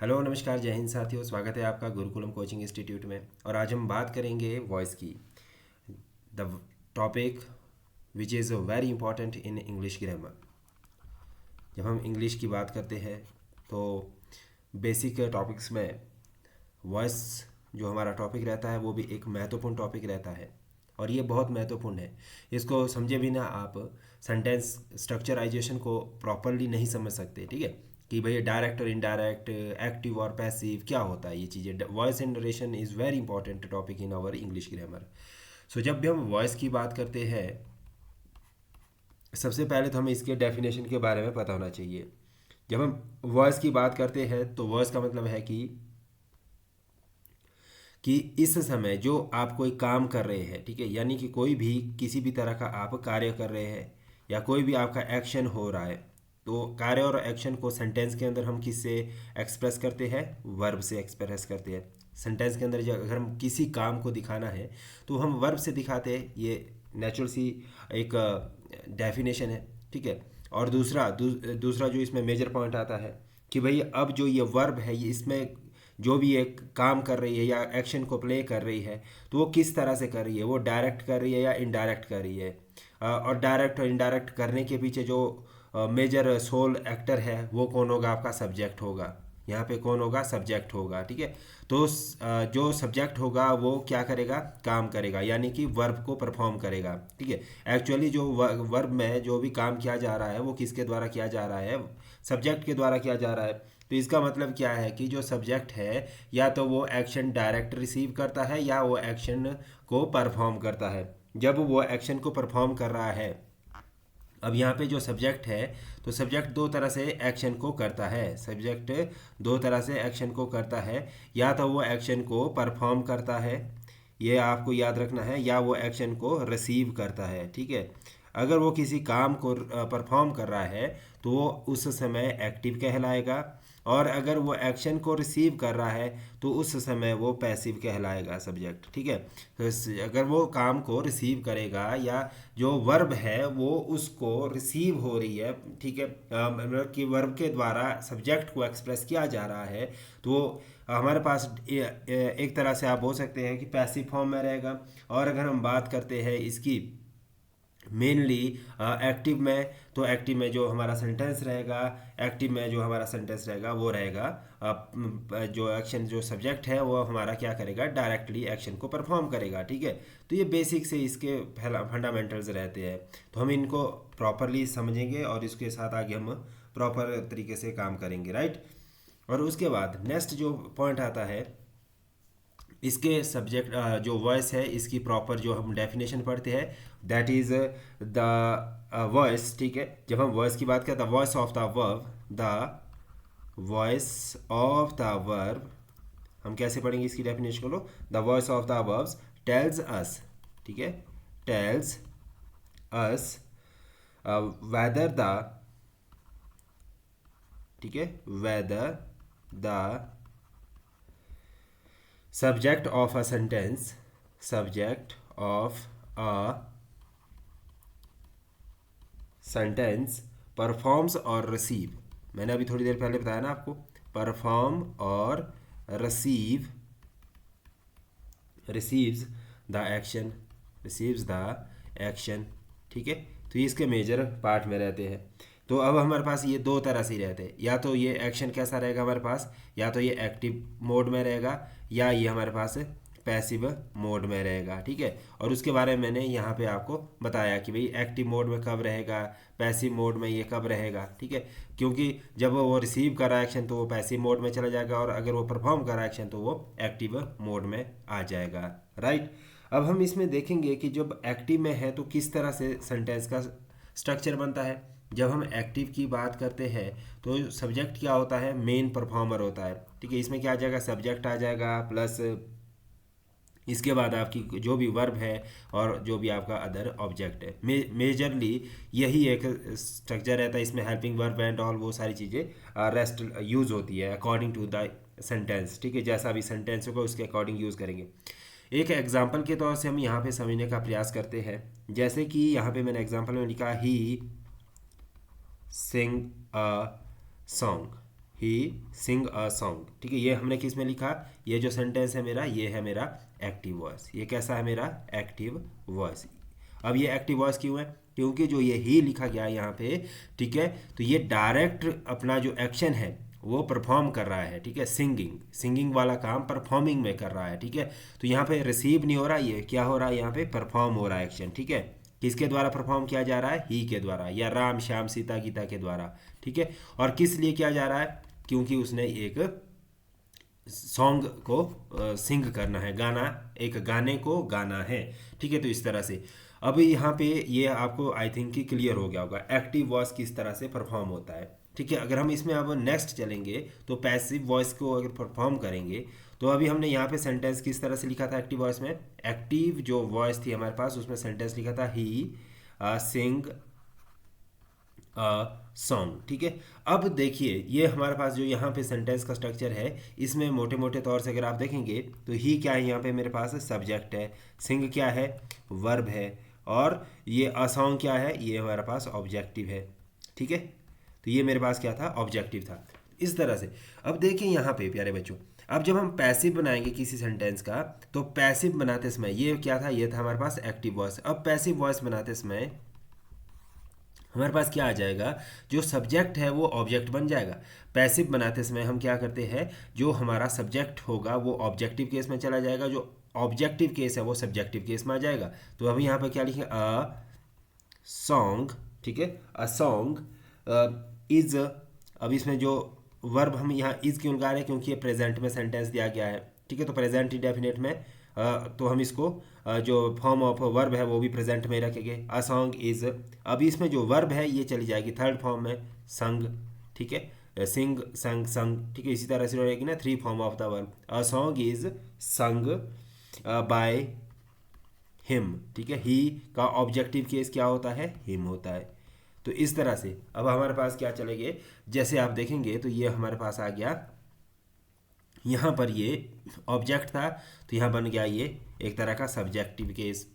Hello नमस्कार जय हिंद साथियों, स्वागत है आपका गुरुकुलम कोचिंग इंस्टीट्यूट में। और आज हम बात करेंगे वॉइस की, the topic which is very important in English grammar. जब हम इंग्लिश की बात करते हैं तो बेसिक टॉपिक्स में वॉइस जो हमारा टॉपिक रहता है वो भी एक महत्वपूर्ण टॉपिक रहता है। और ये बहुत महत्वपूर्ण है। इसको समझे बिना आप सेंटेंस स्ट्रक्चराइजेशन को प्रॉपरली नहीं समझ सकते। ठीक है कि भैया डायरेक्ट और इनडायरेक्ट, एक्टिव और पैसिव क्या होता है, ये चीज़ें। Voice and narration is very important topic in our English grammar. So जब भी हम वॉइस की बात करते हैं, सबसे पहले तो हमें इसके डेफिनेशन के बारे में पता होना चाहिए। जब हम वॉइस की बात करते हैं तो वॉइस का मतलब है कि इस समय जो आप कोई काम कर रहे हैं, ठीक है, यानी कि कोई भी किसी भी तरह का आप कार्य कर रहे हैं या कोई भी आपका एक्शन हो रहा है, तो कार्य और एक्शन को सेंटेंस के अंदर हम किससे एक्सप्रेस करते हैं? वर्ब से एक्सप्रेस करते हैं। सेंटेंस के अंदर जब अगर हम किसी काम को दिखाना है तो हम वर्ब से दिखाते हैं। ये नेचुरल सी एक डेफिनेशन है। ठीक है। और दूसरा जो इसमें मेजर पॉइंट आता है कि भाई अब जो ये वर्ब है, ये इसमें जो भी एक काम कर रही है या एक्शन को प्ले कर रही है तो वो किस तरह से कर रही है, वो डायरेक्ट कर रही है या इनडायरेक्ट कर रही है। और डायरेक्ट और इनडायरेक्ट करने के पीछे जो मेजर सोल एक्टर है वो कौन होगा? आपका सब्जेक्ट होगा। यहाँ पे कौन होगा? सब्जेक्ट होगा। ठीक है। तो जो सब्जेक्ट होगा वो क्या करेगा? काम करेगा, यानी कि वर्ब को परफॉर्म करेगा। ठीक है। एक्चुअली जो वर्ब में जो भी काम किया जा रहा है वो किसके द्वारा किया जा रहा है? सब्जेक्ट के द्वारा किया जा रहा है। तो इसका मतलब क्या है कि जो सब्जेक्ट है या तो वो एक्शन डायरेक्ट रिसीव करता है या वो एक्शन को परफॉर्म करता है। जब वो एक्शन को परफॉर्म कर रहा है, अब यहाँ पे जो सब्जेक्ट है, तो सब्जेक्ट दो तरह से एक्शन को करता है। सब्जेक्ट दो तरह से एक्शन को करता है। या तो वो एक्शन को परफॉर्म करता है, ये आपको याद रखना है, या वो एक्शन को रिसीव करता है। ठीक है। अगर वो किसी काम को परफॉर्म कर रहा है तो वो उस समय एक्टिव कहलाएगा। और अगर वो एक्शन को रिसीव कर रहा है तो उस समय वो पैसिव कहलाएगा सब्जेक्ट। ठीक है। तो अगर वो काम को रिसीव करेगा या जो वर्ब है वो उसको रिसीव हो रही है, ठीक है, मतलब कि वर्ब के द्वारा सब्जेक्ट को एक्सप्रेस किया जा रहा है, तो हमारे पास एक तरह से आप बोल सकते हैं कि पैसिव फॉर्म में रहेगा। और अगर हम बात करते हैं इसकी मेनली एक्टिव में, तो एक्टिव में जो हमारा सेंटेंस रहेगा, एक्टिव में जो हमारा सेंटेंस रहेगा वो रहेगा जो एक्शन, जो सब्जेक्ट है वो हमारा क्या करेगा? डायरेक्टली एक्शन को परफॉर्म करेगा। ठीक है। तो ये बेसिक से इसके फंडामेंटल्स रहते हैं। तो हम इनको प्रॉपरली समझेंगे और इसके साथ आगे हम प्रॉपर तरीके से काम करेंगे, राइट। और उसके बाद नेक्स्ट जो पॉइंट आता है, इसके सब्जेक्ट जो वॉइस है इसकी प्रॉपर जो हम डेफिनेशन पढ़ते हैं, दैट इज़ द वॉइस। ठीक है। जब हम वॉइस की बात करें, the voice of the verb, the voice of the verb, हम कैसे पढ़ेंगे इसकी डेफिनेशन को? लो, the voice of the verbs tells us, ठीक है, टेल्स अस वेदर द, ठीक है, whether the subject of a sentence, subject of a sentence performs or receive, मैंने अभी थोड़ी देर पहले बताया ना आपको, परफॉर्म और receive, receives the action, receives the action। ठीक है। तो ये इसके मेजर पार्ट में रहते हैं। तो अब हमारे पास ये दो तरह से ही रहते हैं, या तो ये एक्शन कैसा रहेगा हमारे पास, या तो ये एक्टिव मोड में रहेगा या ये हमारे पास पैसिव मोड में रहेगा। ठीक है। और उसके बारे में मैंने यहाँ पे आपको बताया कि भाई एक्टिव मोड में कब रहेगा, पैसिव मोड में ये कब रहेगा। ठीक है। क्योंकि जब वो रिसीव कर रहा है एक्शन तो वो पैसिव मोड में चला जाएगा, और अगर वो परफॉर्म कर रहा है एक्शन तो वो एक्टिव मोड में आ जाएगा, राइट। अब हम इसमें देखेंगे कि जब एक्टिव में है तो किस तरह से सेंटेंस का स्ट्रक्चर बनता है। जब हम एक्टिव की बात करते हैं तो सब्जेक्ट क्या होता है? मेन परफॉर्मर होता है। ठीक है। इसमें क्या आ जाएगा? सब्जेक्ट आ जाएगा, प्लस इसके बाद आपकी जो भी वर्ब है और जो भी आपका अदर ऑब्जेक्ट है। मेजरली यही एक स्ट्रक्चर रहता है। इसमें हेल्पिंग वर्ब एंड ऑल वो सारी चीज़ें रेस्ट यूज़ होती है अकॉर्डिंग टू द सेंटेंस। ठीक है। जैसा भी सेंटेंस होगा उसके अकॉर्डिंग यूज़ करेंगे। एक एग्जाम्पल के तौर से हम यहाँ पे समझने का प्रयास करते हैं। जैसे कि यहाँ पे मैंने एग्जाम्पल में लिखा ही सिंग a song, he Singh a song. ठीक है, ये हमने किस में लिखा, ये जो सेंटेंस है मेरा, ये है मेरा एक्टिव वॉइस। ये कैसा है मेरा एक्टिव वॉइस। अब ये एक्टिव वॉइस क्यों है, क्योंकि जो ये ही लिखा गया है यहाँ पे, ठीक है, तो ये डायरेक्ट अपना जो एक्शन है वो परफॉर्म कर रहा है। ठीक है, सिंगिंग, सिंगिंग वाला काम परफॉर्मिंग में कर रहा है। ठीक है, तो यहाँ पे रिसीव नहीं हो रहा, ये क्या हो रहा है, यहाँ पे परफॉर्म हो रहा है एक्शन। ठीक है, किसके द्वारा परफॉर्म किया जा रहा है, ही के द्वारा, या राम श्याम सीता गीता के द्वारा। ठीक है, और किस लिए किया जा रहा है, क्योंकि उसने एक सॉन्ग को सिंग करना है, गाना, एक गाने को गाना है। ठीक है, तो इस तरह से अब यहाँ पे ये आपको आई थिंक कि क्लियर हो गया होगा एक्टिव वॉइस किस तरह से परफॉर्म होता है। ठीक है, अगर हम इसमें अब नेक्स्ट चलेंगे तो पैसिव वॉइस को अगर परफॉर्म करेंगे, तो अभी हमने यहाँ पे सेंटेंस किस तरह से लिखा था एक्टिव वॉइस में, एक्टिव जो वॉइस थी हमारे पास उसमें सेंटेंस लिखा था ही सिंग सॉन्ग। ठीक है, अब देखिए ये हमारे पास जो यहाँ पे सेंटेंस का स्ट्रक्चर है, इसमें मोटे मोटे तौर से अगर आप देखेंगे तो ही क्या है, यहाँ पे मेरे पास सब्जेक्ट है, सिंग क्या है, वर्ब है, और ये अ सॉन्ग क्या है, ये हमारे पास ऑब्जेक्टिव है। ठीक है, तो ये मेरे पास क्या था, ऑब्जेक्टिव था। इस तरह से अब देखिए यहाँ पे प्यारे बच्चों, अब जब हम पैसिव बनाएंगे किसी सेंटेंस का, तो पैसिव बनाते समय ये क्या था, ये था हमारे पास एक्टिव वॉइस। अब पैसिव वॉइस बनाते समय हमारे पास क्या आ जाएगा, जो सब्जेक्ट है वो ऑब्जेक्ट बन जाएगा। पैसिव बनाते समय हम क्या करते हैं, जो हमारा सब्जेक्ट होगा वो ऑब्जेक्टिव केस में चला जाएगा, जो ऑब्जेक्टिव केस है वो सब्जेक्टिव केस में आ जाएगा। तो अभी यहाँ पे क्या लिखेंगे, अ सॉन्ग। ठीक है, अ सॉन्ग इज, अब इसमें जो वर्ब हम यहाँ इज क्यों लगा रहे हैं, क्योंकि ये प्रेजेंट में सेंटेंस दिया गया है। ठीक है, तो प्रेजेंट इंडेफिनिट में तो हम इसको जो फॉर्म ऑफ वर्ब है वो भी प्रेजेंट में रखेंगे, अ सॉन्ग इज। अभी इसमें जो वर्ब है ये चली जाएगी थर्ड फॉर्म में, संग। ठीक है, सिंग, संग, संग। ठीक है, इसी तरह से रहेगी ना three form of the verb, a song is sung by him. ठीक है, ही का ऑब्जेक्टिव केस क्या होता है, हिम होता है। तो इस तरह से अब हमारे पास क्या चलेंगे, जैसे आप देखेंगे तो ये हमारे पास आ गया, यहाँ पर ये ऑब्जेक्ट था तो यहाँ बन गया ये एक तरह का सब्जेक्टिव केस,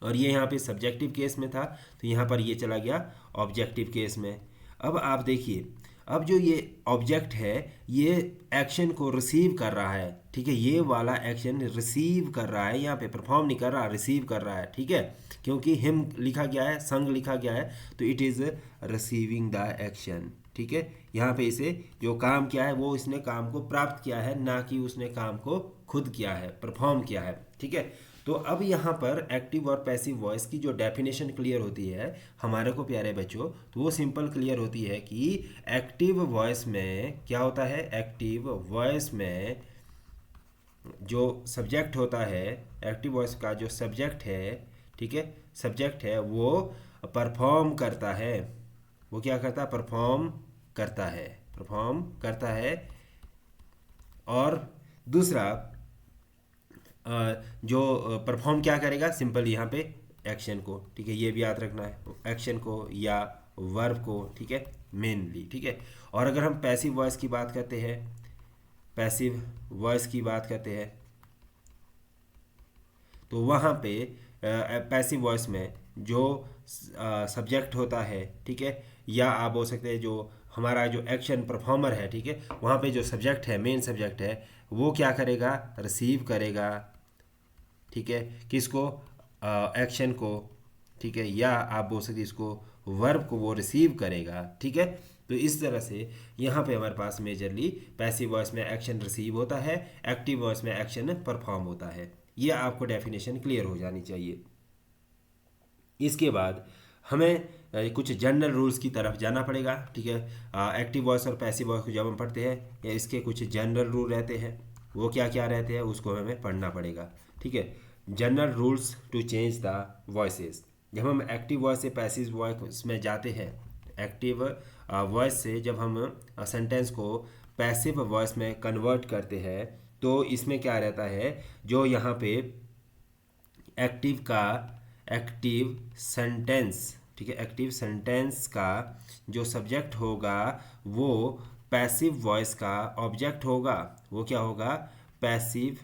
और ये यहाँ पे सब्जेक्टिव केस में था तो यहाँ पर ये चला गया ऑब्जेक्टिव केस में। अब आप देखिए, अब जो ये ऑब्जेक्ट है ये एक्शन को रिसीव कर रहा है। ठीक है, ये वाला एक्शन रिसीव कर रहा है, यहाँ पे परफॉर्म नहीं कर रहा, रिसीव कर रहा है। ठीक है, क्योंकि हिम लिखा गया है, संग लिखा गया है, तो it is receiving the action. ठीक है, यहाँ पे इसे जो काम किया है वो इसने काम को प्राप्त किया है, ना कि उसने काम को खुद किया है, परफॉर्म किया है। ठीक है, तो अब यहाँ पर एक्टिव और पैसिव वॉइस की जो डेफिनेशन क्लियर होती है हमारे को प्यारे बच्चों, तो वो सिंपल क्लियर होती है कि एक्टिव वॉइस में क्या होता है, एक्टिव वॉइस में जो सब्जेक्ट होता है, एक्टिव वॉइस का जो सब्जेक्ट है, ठीक है, सब्जेक्ट है वो परफॉर्म करता है, वो क्या करता है, परफॉर्म करता है, परफॉर्म करता है। और दूसरा जो परफॉर्म क्या करेगा, सिंपल यहाँ पे एक्शन को। ठीक है, ये भी याद रखना है, एक्शन को या वर्ब को। ठीक है, मेनली। ठीक है, और अगर हम पैसिव वॉइस की बात करते हैं, पैसिव वॉइस की बात करते हैं तो वहाँ पे पैसिव वॉइस में जो सब्जेक्ट होता है, ठीक है, या आप बोल सकते हैं जो हमारा जो एक्शन परफॉर्मर है, ठीक है, वहाँ पे जो सब्जेक्ट है, मेन सब्जेक्ट है, वो क्या करेगा, रिसीव करेगा। ठीक है, किसको, एक्शन को। ठीक है, या आप बोल सकते इसको वर्ब को वो रिसीव करेगा। ठीक है, तो इस तरह से यहाँ पे हमारे पास मेजरली पैसिव वॉइस में एक्शन रिसीव होता है, एक्टिव वॉइस में एक्शन परफॉर्म होता है। ये आपको डेफिनेशन क्लियर हो जानी चाहिए। इसके बाद हमें कुछ जनरल रूल्स की तरफ जाना पड़ेगा। ठीक है, एक्टिव वॉइस और पैसिव वॉइस को जब हम पढ़ते हैं या इसके कुछ जनरल रूल रहते हैं, वो क्या क्या रहते हैं उसको हमें पढ़ना पड़ेगा। ठीक है, general rules to change the voices. जब हम एक्टिव वॉइस से पैसिव वॉइस में जाते हैं, एक्टिव वॉइस से जब हम सेंटेंस को पैसिव वॉइस में कन्वर्ट करते हैं, तो इसमें क्या रहता है, जो यहाँ पे एक्टिव का एक्टिव सेंटेंस, ठीक है, एक्टिव सेंटेंस का जो सब्जेक्ट होगा वो पैसिव वॉइस का ऑब्जेक्ट होगा। वो क्या होगा, पैसिव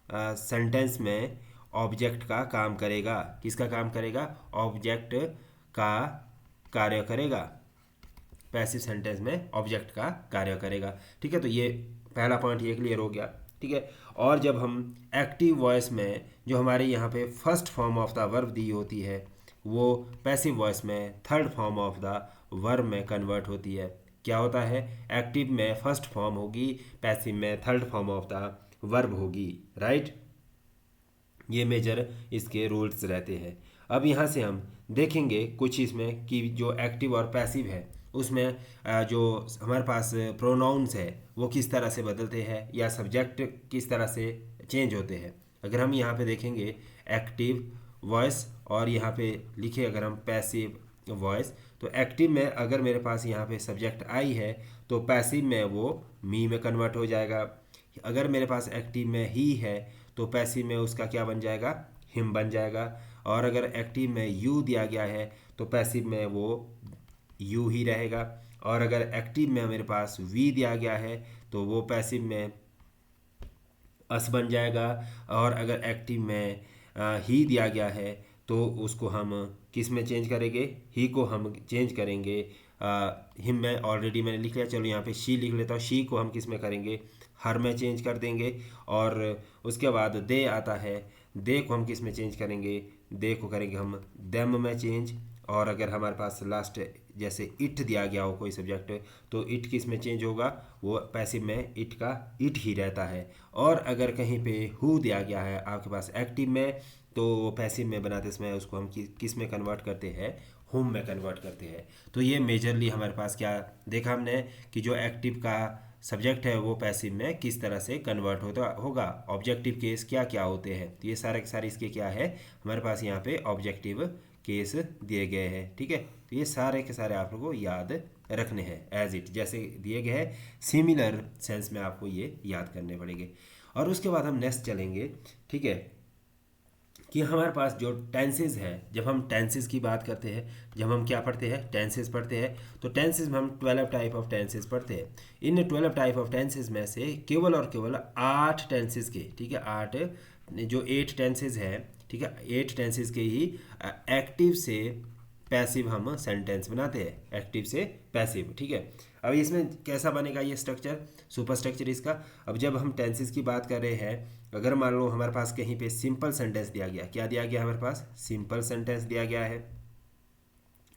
सेंटेंस में ऑब्जेक्ट का काम करेगा। किसका काम करेगा, ऑब्जेक्ट का कार्य करेगा। पैसिव सेंटेंस में ऑब्जेक्ट का कार्य करेगा। ठीक है, तो ये पहला पॉइंट ये क्लियर हो गया। ठीक है, और जब हम एक्टिव वॉइस में जो हमारे यहाँ पे first form of the verb दी होती है वो पैसिव वॉइस में third form of the verb में कन्वर्ट होती है। क्या होता है, एक्टिव में फर्स्ट फॉर्म होगी, पैसिव में third form of the verb होगी। राइट, ये मेजर इसके रूल्स रहते हैं। अब यहाँ से हम देखेंगे कुछ इसमें कि जो एक्टिव और पैसिव है उसमें जो हमारे पास प्रोनाउंस है वो किस तरह से बदलते हैं या सब्जेक्ट किस तरह से चेंज होते हैं। अगर हम यहाँ पे देखेंगे एक्टिव वॉइस और यहाँ पे लिखे अगर हम पैसिव वॉइस, तो एक्टिव में अगर मेरे पास यहाँ पे सब्जेक्ट आई है तो पैसिव में वो मी में कन्वर्ट हो जाएगा। अगर मेरे पास एक्टिव में ही है तो पैसिव में उसका क्या बन जाएगा, हिम बन जाएगा। और अगर एक्टिव में यू दिया गया है तो पैसिव में वो यू ही रहेगा। और अगर एक्टिव में मेरे पास वी दिया गया है तो वो पैसिव में अस बन जाएगा। और अगर एक्टिव में ही दिया गया है तो उसको हम किस में चेंज करेंगे, ही को हम चेंज करेंगे हिम में। ऑलरेडी मैंने लिख लिया, चलो यहाँ पे शी लिख लेता हूँ। शी को हम किस में करेंगे, हर में चेंज कर देंगे। और उसके बाद दे आता है, दे को हम किस में चेंज करेंगे, दे को करेंगे हम देम में चेंज। और अगर हमारे पास लास्ट जैसे इट दिया गया हो कोई सब्जेक्ट तो इट किस में चेंज होगा, वो पैसिव में इट का इट ही रहता है। और अगर कहीं पे हु दिया गया है आपके पास एक्टिव में तो वो पैसिव में बनाते समय उसको हम किस में कन्वर्ट करते हैं, हुम में कन्वर्ट करते हैं। तो ये मेजरली हमारे पास क्या देखा हमने कि जो एक्टिव का सब्जेक्ट है वो पैसिव में किस तरह से कन्वर्ट होता होगा, ऑब्जेक्टिव केस क्या क्या होते हैं। तो ये सारे के सारे इसके क्या है हमारे पास यहाँ पे ऑब्जेक्टिव केस दिए गए हैं। ठीक है, तो ये सारे के सारे आप लोगों को याद रखने हैं एज इट जैसे दिए गए हैं, सिमिलर सेंस में आपको ये याद करने पड़ेंगे। और उसके बाद हम नेक्स्ट चलेंगे। ठीक है, कि हमारे पास जो टेंसेस है, जब हम टेंसेस की बात करते हैं, जब हम क्या पढ़ते हैं, टेंसेस पढ़ते हैं, तो टेंसेस में हम 12 टाइप ऑफ टेंसेस पढ़ते हैं। इन 12 टाइप ऑफ टेंसेस में से केवल और केवल 8 टेंसेस के, ठीक है, 8 जो 8 टेंसेस है, ठीक है, 8 टेंसेस के ही एक्टिव से पैसिव हम सेंटेंस बनाते हैं, एक्टिव से पैसिव। ठीक है, अब इसमें कैसा बनेगा ये स्ट्रक्चर, सुपर स्ट्रक्चर इसका। अब जब हम टेंसेस की बात कर रहे हैं, अगर मान लो हमारे पास कहीं पे सिंपल सेंटेंस दिया गया, क्या दिया गया हमारे पास, सिंपल सेंटेंस दिया गया है।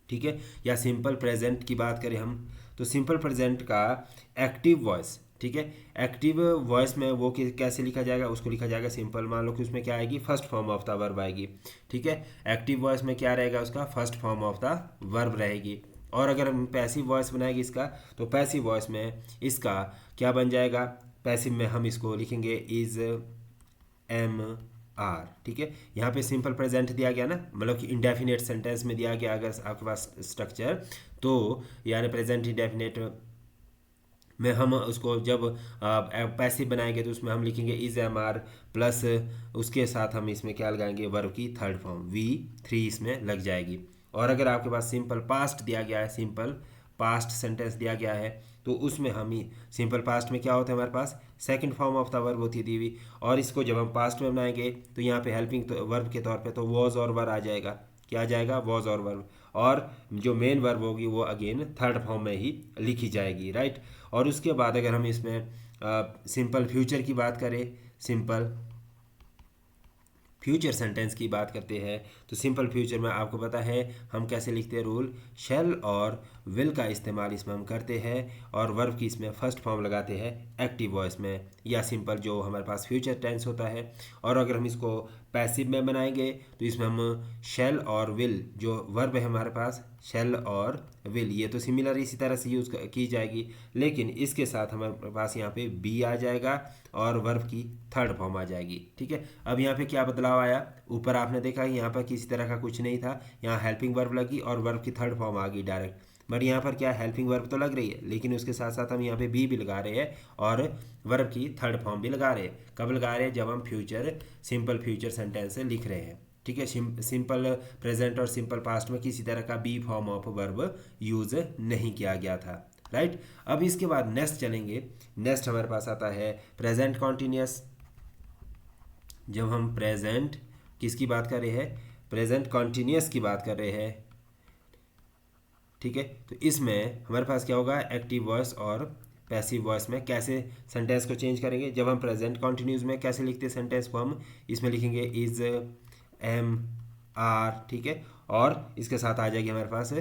ठीक है, या सिंपल प्रेजेंट की बात करें हम तो सिंपल प्रेजेंट का एक्टिव वॉइस, ठीक है, एक्टिव वॉइस में वो कैसे लिखा जाएगा, उसको लिखा जाएगा सिंपल। मान लो कि उसमें क्या आएगी, first form of the verb आएगी। ठीक है, एक्टिव वॉइस में क्या रहेगा, उसका first form of the verb रहेगी। और अगर हम पैसिव वॉइस बनाएंगे इसका, तो पैसिव वॉइस में इसका क्या बन जाएगा, पैसिव में हम इसको लिखेंगे इज एम आर। ठीक है, यहाँ पे सिंपल प्रेजेंट दिया गया ना, मतलब कि इंडेफिनेट सेंटेंस में दिया गया अगर आपके पास स्ट्रक्चर, तो यानी प्रेजेंट इंडेफिनेट में हम उसको जब पैसिव बनाएंगे तो उसमें हम लिखेंगे इज एम आर प्लस उसके साथ हम इसमें क्या लगाएंगे, वर्ब की थर्ड फॉर्म V3 इसमें लग जाएगी। और अगर आपके पास सिंपल पास्ट दिया गया है, सिंपल पास्ट सेंटेंस दिया गया है, तो उसमें हम ही सिंपल पास्ट में क्या होता है हमारे पास, second form of the verb होती है दी हुई। और इसको जब हम पास्ट में बनाएंगे तो यहाँ पे हेल्पिंग वर्ब के तौर पे तो वॉज और वर आ जाएगा। क्या आ जाएगा, वॉज और वर्ब। और जो मेन वर्ब होगी वो अगेन थर्ड फॉर्म में ही लिखी जाएगी। राइट, और उसके बाद अगर हम इसमें सिंपल फ्यूचर की बात करें, सिंपल फ्यूचर सेंटेंस की बात करते हैं, तो सिंपल फ्यूचर में आपको पता है हम कैसे लिखते हैं, रूल शैल और विल का इस्तेमाल इसमें हम करते हैं और वर्ब की इसमें फर्स्ट फॉर्म लगाते हैं एक्टिव वॉइस में, या सिंपल जो हमारे पास फ्यूचर टेंस होता है। और अगर हम इसको पैसिव में बनाएंगे तो इसमें हम शैल और विल, जो वर्ब है हमारे पास शैल और विल, ये तो सिमिलर इसी तरह से यूज़ की जाएगी, लेकिन इसके साथ हमारे पास यहाँ पे बी आ जाएगा और वर्ब की थर्ड फॉर्म आ जाएगी। ठीक है, अब यहाँ पे क्या बदलाव आया, ऊपर आपने देखा यहाँ पर किसी तरह का कुछ नहीं था, यहाँ हेल्पिंग वर्ब लगी और वर्ब की थर्ड फॉर्म आ गई डायरेक्ट। बट यहाँ पर क्या, हेल्पिंग वर्ब तो लग रही है लेकिन उसके साथ साथ हम यहाँ पे बी भी लगा रहे हैं और वर्ब की थर्ड फॉर्म भी लगा रहे हैं। कब लगा रहे हैं, जब हम फ्यूचर सिंपल फ्यूचर सेंटेंस लिख रहे हैं। ठीक है, सिंपल प्रेजेंट और सिंपल पास्ट में किसी तरह का be form of verb use नहीं किया गया था। राइट, अब इसके बाद नेक्स्ट चलेंगे। नेक्स्ट हमारे पास आता है प्रेजेंट कॉन्टिन्यूस। जब हम प्रेजेंट किसकी बात कर रहे हैं, प्रेजेंट कॉन्टिन्यूस की बात कर रहे हैं, ठीक है। तो इसमें हमारे पास क्या होगा, एक्टिव वॉइस और पैसिव वॉइस में कैसे सेंटेंस को चेंज करेंगे। जब हम प्रेजेंट कॉन्टिन्यूस में कैसे लिखते हैं सेंटेंस को, हम इसमें लिखेंगे इज, एम, आर, ठीक है। और इसके साथ आ जाएगी हमारे पास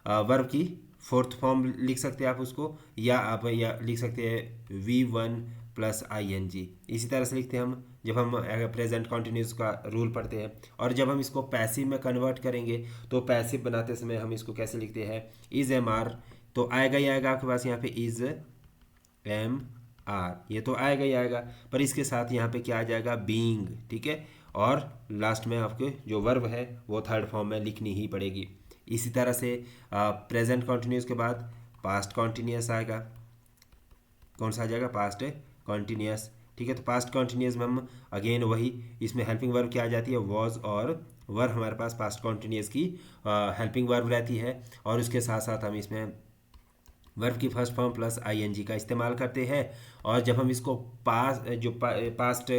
वर्ब की फोर्थ फॉर्म लिख सकते हैं आप उसको, या आप या लिख सकते हैं V1 प्लस ING। इसी तरह से लिखते हैं हम जब हम प्रेजेंट कॉन्टिन्यूस का रूल पढ़ते हैं। और जब हम इसको पैसिव में कन्वर्ट करेंगे तो पैसिव बनाते समय हम इसको कैसे लिखते हैं, इज एम आर, तो आएगा ही आएगा आपके पास यहाँ पे इज एम आर, ये तो आएगा ही आएगा, पर इसके साथ यहाँ पे क्या आ जाएगा, बीइंग, ठीक है। और लास्ट में आपके जो वर्ब है वो थर्ड फॉर्म में लिखनी ही पड़ेगी। इसी तरह से प्रेजेंट कॉन्टिन्यूस के बाद पास्ट कॉन्टिन्यूस आएगा, कौन सा आ जाएगा, पास्ट कॉन्टिन्यूस, ठीक है। तो पास्ट कॉन्टिन्यूस में हम अगेन वही, इसमें हेल्पिंग वर्ब क्या आ जाती है, वॉज, और वर्ब हमारे पास पास्ट कॉन्टिन्यूस की हेल्पिंग वर्ब रहती है। और उसके साथ साथ हम इसमें वर्ब की फर्स्ट फॉर्म प्लस ING का इस्तेमाल करते हैं। और जब हम इसको पास्ट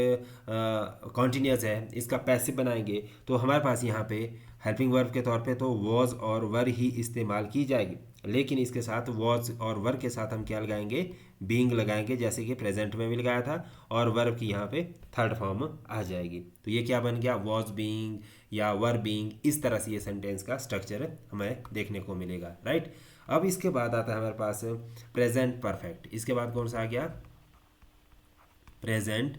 कॉन्टिन्यूस है इसका पैसिव बनाएंगे तो हमारे पास यहाँ पे हेल्पिंग वर्ब के तौर पे तो वॉज और वर ही इस्तेमाल की जाएगी, लेकिन इसके साथ वॉज और वर के साथ हम क्या लगाएंगे, बीइंग लगाएंगे, जैसे कि प्रेजेंट में भी लगाया था। और वर्ब की यहाँ पे थर्ड फॉर्म आ जाएगी। तो ये क्या बन गया, वॉज बीइंग या वर बीइंग। इस तरह से ये सेंटेंस का स्ट्रक्चर हमें देखने को मिलेगा, राइट। अब इसके बाद आता है हमारे पास प्रेजेंट परफेक्ट। इसके बाद कौन सा आ गया, प्रेजेंट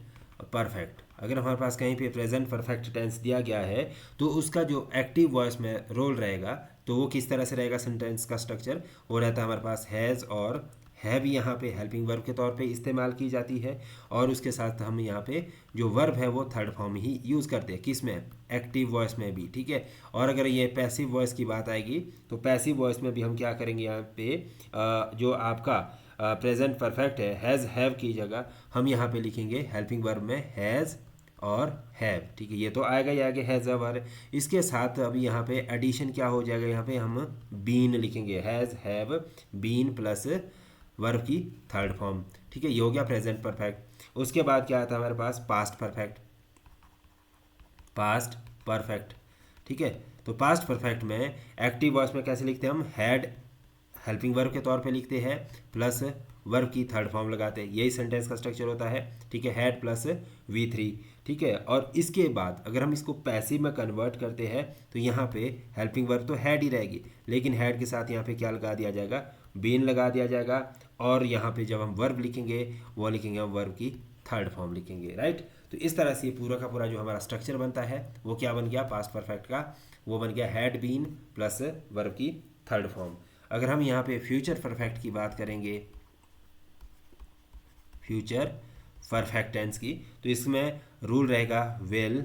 परफेक्ट। अगर हमारे पास कहीं पे प्रेजेंट परफेक्ट टेंस दिया गया है तो उसका जो एक्टिव वॉइस में रोल रहेगा तो वो किस तरह से रहेगा, सेंटेंस का स्ट्रक्चर वो रहता है हमारे पास हैज़ और हैव यहाँ पे हेल्पिंग वर्ब के तौर पे इस्तेमाल की जाती है। और उसके साथ हम यहाँ पे जो वर्ब है वो थर्ड फॉर्म ही यूज़ करते हैं, किस में, एक्टिव वॉइस में भी, ठीक है। और अगर ये पैसिव वॉइस की बात आएगी तो पैसिव वॉइस में भी हम क्या करेंगे, यहाँ पे जो आपका प्रेजेंट परफेक्ट है, हैज़ हैव की जगह हम यहाँ पे लिखेंगे हेल्पिंग वर्ब में हैज़ और हैव, ठीक है। ये तो आएगा ही आगे हैज़ हैव। इसके साथ अभी यहाँ पे एडिशन क्या हो जाएगा, यहाँ पे हम बीन लिखेंगे, has have been plus verb की थर्ड फॉर्म, ठीक है। ये हो गया प्रेजेंट परफेक्ट। उसके बाद क्या आता है हमारे पास, पास्ट परफेक्ट, पास्ट परफेक्ट, ठीक है। तो पास्ट परफेक्ट में एक्टिव वॉइस में कैसे लिखते हैं हम, हैड हेल्पिंग वर्ब के तौर पे लिखते हैं प्लस वर्ब की थर्ड फॉर्म लगाते हैं, यही सेंटेंस का स्ट्रक्चर होता है, ठीक है। हैड प्लस V3, ठीक है। और इसके बाद अगर हम इसको पैसिव में कन्वर्ट करते हैं तो यहाँ पे हेल्पिंग वर्ब तो हैड ही रहेगी, लेकिन हैड के साथ यहाँ पे क्या लगा दिया जाएगा, बीन लगा दिया जाएगा। और यहाँ पे जब हम वर्ब लिखेंगे वो लिखेंगे हम वर्ब की थर्ड फॉर्म लिखेंगे, राइट। तो इस तरह से पूरा का पूरा जो हमारा स्ट्रक्चर बनता है वो क्या बन गया, पास्ट परफेक्ट का वो बन गया हैड बीन प्लस वर्ब की थर्ड फॉर्म। अगर हम यहाँ पे फ्यूचर परफेक्ट की बात करेंगे, फ्यूचर परफेक्ट टेंस की, तो इसमें रूल रहेगा विल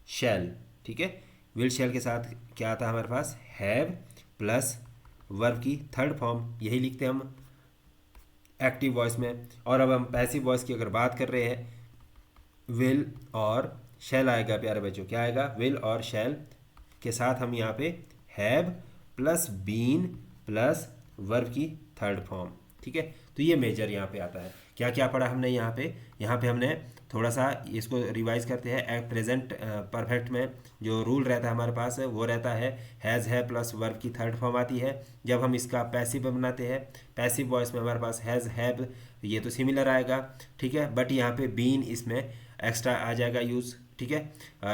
शैल, ठीक है। विल शैल के साथ क्या आता है हमारे पास, हैव प्लस वर्ब की थर्ड फॉर्म, यही लिखते हैं हम एक्टिव वॉइस में। और अब हम पैसिव वॉइस की अगर बात कर रहे हैं, विल और शैल आएगा प्यारे बच्चों, क्या आएगा, विल और शैल के साथ हम यहाँ पे have plus been plus verb की थर्ड फॉर्म, ठीक है। तो ये मेजर यहाँ पे आता है। क्या क्या पढ़ा हमने यहाँ पे हमने थोड़ा सा इसको रिवाइज करते हैं। प्रेजेंट परफेक्ट में जो रूल रहता है हमारे पास वो रहता है हैज़ है प्लस वर्ब की थर्ड फॉर्म आती है। जब हम इसका पैसिव बनाते हैं, पैसिव वॉइस में हमारे पास हैज़ हैव, ये तो सिमिलर आएगा, ठीक है। बट यहाँ पे बीन इसमें एक्स्ट्रा आ जाएगा यूज़, ठीक है।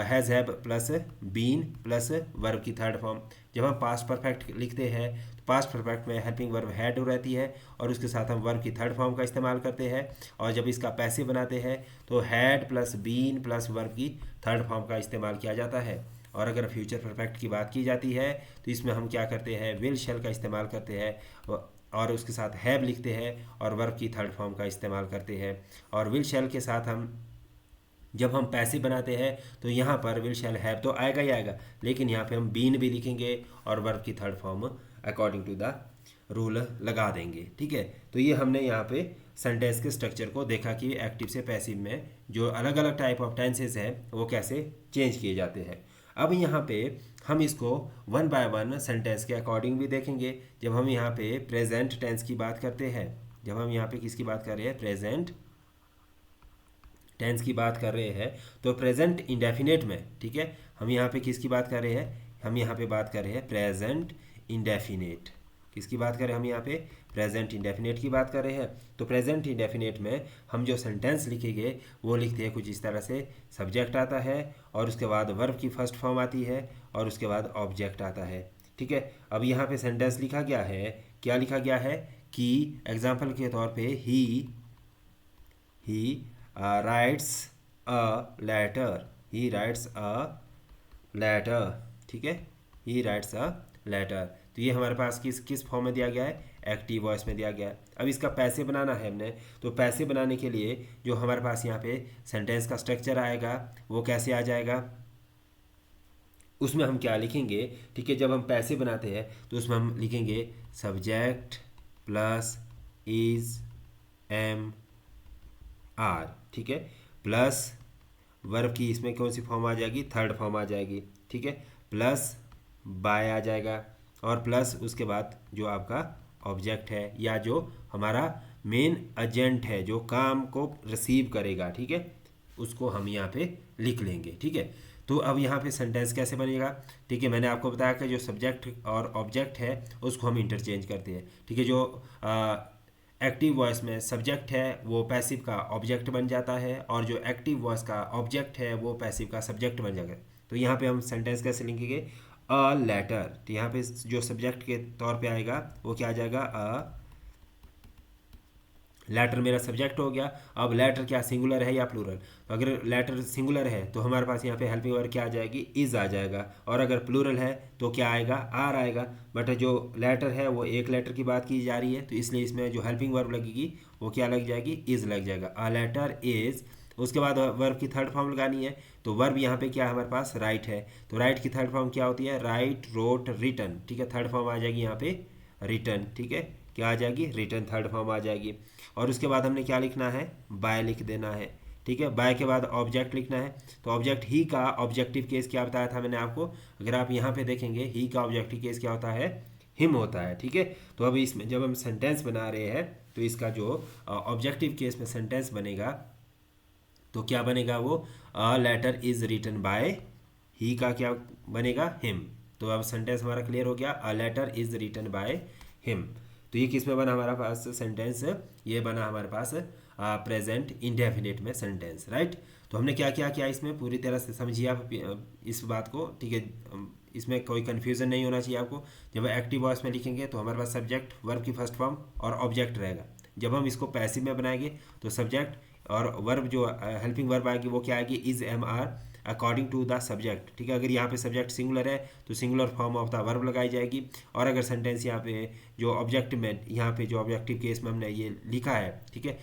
Has have plus been plus verb की थर्ड फॉर्म। जब हम पास्ट परफेक्ट लिखते हैं तो पास्ट परफेक्ट में हेल्पिंग वर्ब हैड रहती है और उसके साथ हम वर्ब की थर्ड फॉर्म का इस्तेमाल करते हैं। और जब इसका पैसिव बनाते हैं तो had plus been plus verb की थर्ड फॉर्म का इस्तेमाल किया जाता है। और अगर फ्यूचर परफेक्ट की बात की जाती है तो इसमें हम क्या करते हैं, विल शैल का इस्तेमाल करते हैं और उसके साथ हैव लिखते हैं और वर्ब की थर्ड फॉर्म का इस्तेमाल करते हैं। और विल शैल के साथ हम जब हम पैसिव बनाते हैं तो यहाँ पर विल शैल हैव तो आएगा ही आएगा, लेकिन यहाँ पे हम बीन भी लिखेंगे और वर्ब की third form according to the rule लगा देंगे, ठीक है। तो ये हमने यहाँ पे सेंटेंस के स्ट्रक्चर को देखा कि एक्टिव से पैसिव में जो अलग अलग टाइप ऑफ टेंसेस हैं वो कैसे चेंज किए जाते हैं। अब यहाँ पे हम इसको वन बाय वन सेंटेंस के अकॉर्डिंग भी देखेंगे। जब हम यहाँ पे प्रेजेंट टेंस की बात करते हैं, जब हम यहाँ पे किसकी बात कर रहे हैं, प्रेजेंट टेंस की बात कर रहे हैं, तो प्रेजेंट इंडेफिनेट में, ठीक है, हम यहाँ पे किसकी बात कर रहे हैं, हम यहाँ पे बात कर रहे हैं प्रेजेंट इंडेफिनेट। किसकी बात करें हम यहाँ पे? प्रेजेंट इंडेफिनेट की बात कर रहे हैं। तो प्रेजेंट इंडेफिनेट में हम जो सेंटेंस लिखेंगे वो लिखते हैं कुछ इस तरह से, सब्जेक्ट आता है और उसके बाद वर्ब की फर्स्ट फॉर्म आती है और उसके बाद ऑब्जेक्ट आता है। ठीक है, अब यहाँ पे सेंटेंस लिखा गया है, क्या लिखा गया है कि एग्जाम्पल के तौर पे he writes a letter, he writes a letter. ठीक है, ही राइट्स अ लेटर। तो ये हमारे पास किस किस फॉर्म में दिया गया है? एक्टिव वॉइस में दिया गया है। अब इसका पैसे बनाना है हमने, तो पैसे बनाने के लिए जो हमारे पास यहाँ पे सेंटेंस का स्ट्रक्चर आएगा वो कैसे आ जाएगा, उसमें हम क्या लिखेंगे? ठीक है, जब हम पैसे बनाते हैं तो उसमें हम लिखेंगे subject plus is am are. ठीक है, प्लस वर्ब की इसमें कौन सी फॉर्म आ जाएगी? थर्ड फॉर्म आ जाएगी। ठीक है, प्लस बाय आ जाएगा और प्लस उसके बाद जो आपका ऑब्जेक्ट है या जो हमारा मेन एजेंट है जो काम को रिसीव करेगा, ठीक है, उसको हम यहाँ पे लिख लेंगे। ठीक है, तो अब यहाँ पे सेंटेंस कैसे बनेगा? ठीक है, मैंने आपको बताया कि जो सब्जेक्ट और ऑब्जेक्ट है उसको हम इंटरचेंज करते हैं। ठीक है, जो एक्टिव वॉइस में सब्जेक्ट है वो पैसिव का ऑब्जेक्ट बन जाता है और जो एक्टिव वॉइस का ऑब्जेक्ट है वो पैसिव का सब्जेक्ट बन जाएगा। तो यहाँ पे हम सेंटेंस कैसे लिखेंगे? अ लेटर, तो यहाँ पे जो सब्जेक्ट के तौर पे आएगा वो क्या आ जाएगा? अ लेटर मेरा सब्जेक्ट हो गया। अब लेटर क्या सिंगुलर है या प्लूरल? तो अगर लेटर सिंगुलर है तो हमारे पास यहाँ पे हेल्पिंग वर्ब क्या आ जाएगी? इज आ जाएगा। और अगर प्लूरल है तो क्या आएगा? आर आएगा। बट जो लेटर है वो एक लेटर की बात की जा रही है तो इसलिए इसमें जो हेल्पिंग वर्ब लगेगी वो क्या लग जाएगी? इज लग जाएगा। अ लेटर इज, उसके बाद वर्ब की थर्ड फॉर्म लगानी है। तो वर्ब यहाँ पे क्या है हमारे पास? राइट है। तो राइट की थर्ड फॉर्म क्या होती है? Write, wrote, written. ठीक है, थर्ड फॉर्म आ जाएगी यहाँ पे रिटन। ठीक है, क्या आ जाएगी? रिटन थर्ड फॉर्म आ जाएगी। और उसके बाद हमने क्या लिखना है? बाय लिख देना है। ठीक है, बाय के बाद ऑब्जेक्ट लिखना है। तो ऑब्जेक्ट ही का ऑब्जेक्टिव केस क्या बताया था मैंने आपको? अगर आप यहाँ पे देखेंगे ही का ऑब्जेक्टिव केस क्या होता है? हिम होता है। ठीक है, तो अभी इसमें जब हम सेंटेंस बना रहे हैं तो इसका जो ऑब्जेक्टिव केस में सेंटेंस बनेगा तो क्या बनेगा वो? A letter is written by, he का क्या बनेगा? हिम। तो अब सेंटेंस हमारा क्लियर हो गया, a letter is written by him. तो ये किस में बना हमारा पास सेंटेंस? ये बना हमारे पास प्रेजेंट इंडेफिनिट में सेंटेंस, राइट। तो हमने क्या क्या किया इसमें पूरी तरह से समझिए आप इस बात को। ठीक है, इसमें कोई कन्फ्यूज़न नहीं होना चाहिए आपको। जब एक्टिव वॉइस में लिखेंगे तो हमारे पास सब्जेक्ट, वर्ब की फर्स्ट फॉर्म और ऑब्जेक्ट रहेगा। जब हम इसको पैसिव में बनाएंगे तो सब्जेक्ट और वर्ब जो हेल्पिंग वर्ब आएगी वो क्या आएगी? Is am are according to the subject. ठीक है, अगर यहाँ पे सब्जेक्ट सिंगुलर है तो singular form of the verb लगाई जाएगी। और अगर सेंटेंस यहाँ पे जो ऑब्जेक्ट में, यहाँ पे जो ऑब्जेक्टिव केस में हमने ये लिखा है, ठीक है,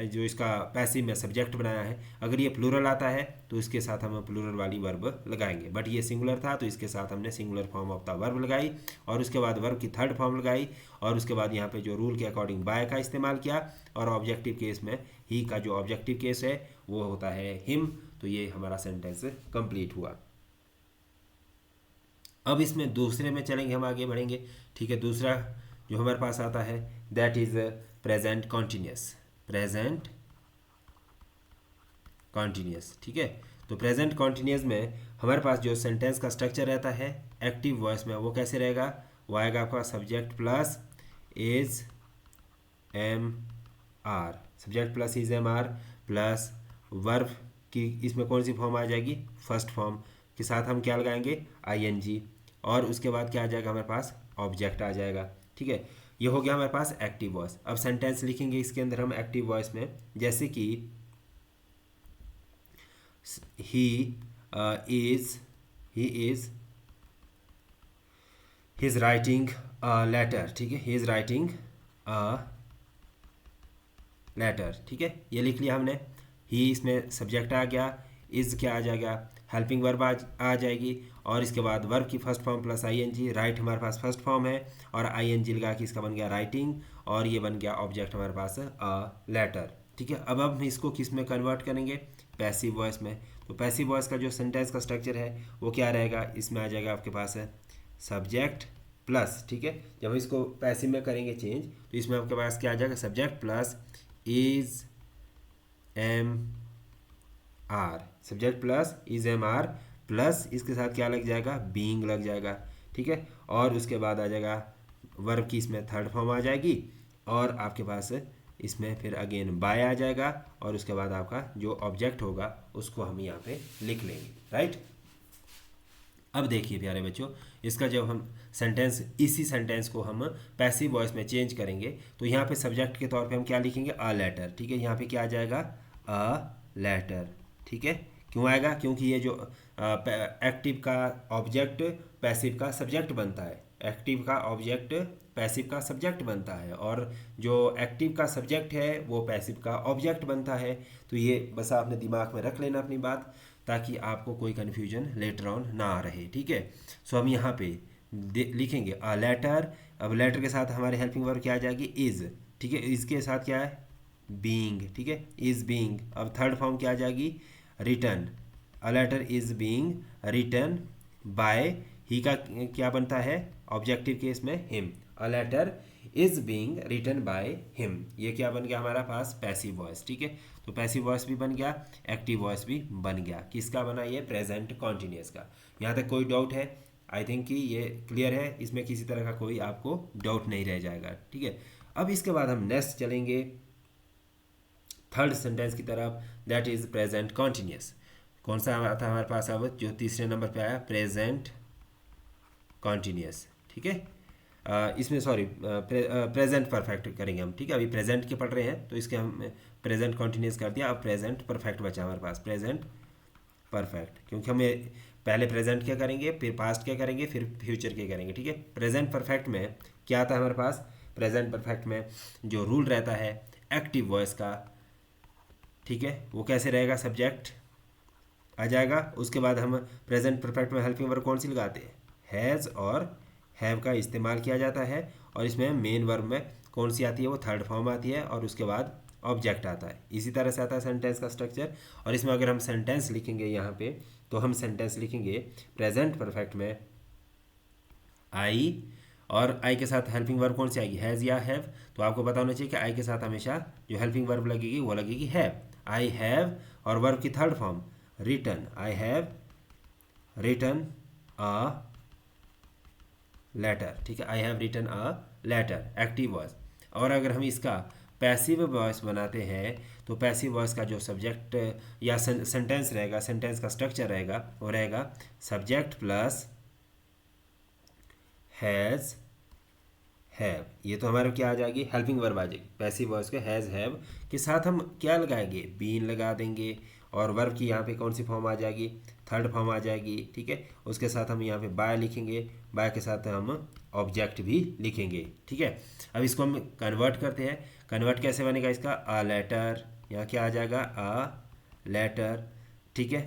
जो इसका पैसिव में सब्जेक्ट बनाया है, अगर ये प्लूरल आता है तो इसके साथ हम प्लूरल वाली वर्ब लगाएंगे। बट ये सिंगुलर था तो इसके साथ हमने singular form of the verb लगाई और उसके बाद वर्ब की थर्ड फॉर्म लगाई और उसके बाद यहाँ पे जो रूल के अकॉर्डिंग बाय का इस्तेमाल किया। और ऑब्जेक्टिव केस में ही का जो ऑब्जेक्टिव केस है वो होता है हिम। तो ये हमारा सेंटेंस कंप्लीट हुआ। अब इसमें दूसरे में चलेंगे, हम आगे बढ़ेंगे। ठीक है, दूसरा जो हमारे पास आता है that is present continuous. Present continuous, ठीक है। तो प्रेजेंट कॉन्टिन्यूस में हमारे पास जो सेंटेंस का स्ट्रक्चर रहता है एक्टिव वॉइस में वो कैसे रहेगा? वो आएगा आपका subject plus is am are, subject plus is am are plus verb की इसमें कौन सी फॉर्म आ जाएगी? फर्स्ट फॉर्म के साथ हम क्या लगाएंगे? I N G. और उसके बाद क्या आ जाएगा हमारे पास? ऑब्जेक्ट आ जाएगा। ठीक है, ये हो गया हमारे पास एक्टिव वॉइस। अब सेंटेंस लिखेंगे इसके अंदर हम एक्टिव वॉइस में, जैसे कि he is he is writing a letter. ठीक है, he is writing a letter. ठीक है, ये लिख लिया हमने। ही इसमें सब्जेक्ट आ गया, इज क्या आ जाएगा? हेल्पिंग वर्ब आ जाएगी और इसके बाद वर्ब की first form plus I N G. Right हमारे पास फर्स्ट फॉर्म है और आई एन जी लगा के इसका बन गया राइटिंग और ये बन गया ऑब्जेक्ट हमारे पास अ लेटर। ठीक है, अब हम इसको किस में कन्वर्ट करेंगे? पैसिव वॉइस में। तो पैसिव वॉइस का जो सेंटेंस का स्ट्रक्चर है वो क्या रहेगा? इसमें आ जाएगा आपके पास है सब्जेक्ट प्लस, ठीक है, जब इसको पैसिव में करेंगे चेंज तो इसमें आपके पास क्या आ जाएगा? Subject plus is am are, subject plus is am are plus इसके साथ क्या लग जाएगा? बीइंग लग जाएगा। ठीक है, और उसके बाद आ जाएगा वर्ब की इसमें थर्ड फॉर्म आ जाएगी, और आपके पास इसमें फिर अगेन बाय आ जाएगा, और उसके बाद आपका जो ऑब्जेक्ट होगा उसको हम यहाँ पे लिख लेंगे, राइट। अब देखिए प्यारे बच्चों, इसका जब हम सेंटेंस, इसी सेंटेंस को हम पैसिव वॉइस में चेंज करेंगे तो यहाँ पे सब्जेक्ट के तौर पे हम क्या लिखेंगे, अ लेटर, ठीक है। यहाँ पे क्या आ जाएगा, अ लेटर, ठीक है। क्यों आएगा, क्योंकि ये जो एक्टिव का ऑब्जेक्ट पैसिव का सब्जेक्ट बनता है, एक्टिव का ऑब्जेक्ट पैसिव का सब्जेक्ट बनता है, और जो एक्टिव का सब्जेक्ट है वो पैसिव का ऑब्जेक्ट बनता है। तो ये बस आपने दिमाग में रख लेना अपनी बात, ताकि आपको कोई कन्फ्यूजन लेटर ऑन ना आ रहे, ठीक है। सो हम यहाँ पे लिखेंगे अ लेटर। अब लेटर के साथ हमारे हेल्पिंग वर्ब क्या आ जाएगी, इज़, ठीक है। इसके साथ क्या है, बीइंग, ठीक है, इज़ बीइंग। अब थर्ड फॉर्म क्या आ जाएगी, written. A letter is being written by, he का क्या बनता है ऑब्जेक्टिव केस में, him. A letter is being written by him, ये क्या बन गया हमारा पास, पैसिव वॉइस, ठीक है। तो पैसिव वॉइस भी बन गया, एक्टिव वॉइस भी बन गया। किसका बना, ये प्रेजेंट कॉन्टिन्यूस का। यहाँ तक कोई डाउट है, आई थिंक कि ये क्लियर है, इसमें किसी तरह का कोई आपको डाउट नहीं रह जाएगा, ठीक है। अब इसके बाद हम नेक्स्ट चलेंगे थर्ड सेंटेंस की तरफ, दैट इज प्रेजेंट कॉन्टिन्यूस। कौन सा था हमारे पास, अब जो तीसरे नंबर पे आया, प्रेजेंट कॉन्टिन्यूस, ठीक है। इसमें सॉरी प्रेजेंट परफेक्ट करेंगे हम, ठीक है। अभी प्रेजेंट के पढ़ रहे हैं तो इसके हम प्रेजेंट कॉन्टिन्यूस कर दिया, अब प्रेजेंट परफेक्ट बचा हमारे पास, प्रेजेंट परफेक्ट, क्योंकि हमें पहले प्रेजेंट क्या करेंगे, फिर पास्ट क्या करेंगे, फिर फ्यूचर क्या करेंगे, ठीक है। प्रेजेंट परफेक्ट में क्या आता है हमारे पास, प्रेजेंट परफेक्ट में जो रूल रहता है एक्टिव वॉइस का, ठीक है, वो कैसे रहेगा, सब्जेक्ट आ जाएगा। उसके बाद हम प्रेजेंट परफेक्ट में हेल्पिंग वर्ब कौन सी लगाते हैं, हैज़ और हैव का इस्तेमाल किया जाता है, और इसमें मेन वर्ब में कौन सी आती है, वो थर्ड फॉर्म आती है, और उसके बाद ऑब्जेक्ट आता है। इसी तरह से आता है सेंटेंस का स्ट्रक्चर। और इसमें अगर हम सेंटेंस लिखेंगे यहाँ पे, तो हम सेंटेंस लिखेंगे प्रेजेंट परफेक्ट में आई, और आई के साथ हेल्पिंग वर्ब कौन सी आएगी, हैज़ या हैव। तो आपको पता होना चाहिए कि आई के साथ हमेशा जो हेल्पिंग वर्ब लगेगी वो लगेगी हैव। आई हैव, और वर्ब की third form written, I have written a letter, ठीक है, I have written a letter, active voice. और अगर हम इसका पैसिव वॉइस बनाते हैं तो पैसिव वॉइस का जो सब्जेक्ट या सेंटेंस रहेगा, सेंटेंस का स्ट्रक्चर रहेगा, वो रहेगा सब्जेक्ट प्लस हैज़ हैव। ये तो हमारे क्या आ जाएगी, हेल्पिंग वर्ब आ जाएगी। पैसिव वॉइस के हैज़ हैव के साथ हम क्या लगाएंगे, बीन लगा देंगे, और वर्ब की यहाँ पे कौन सी फॉर्म आ जाएगी, थर्ड फॉर्म आ जाएगी, ठीक है। उसके साथ हम यहाँ पे बाय लिखेंगे, बाय के साथ हम ऑब्जेक्ट भी लिखेंगे, ठीक है। अब इसको हम कन्वर्ट करते हैं, कन्वर्ट कैसे बनेगा इसका, अ लेटर, यहाँ क्या आ जाएगा, अ लेटर, ठीक है।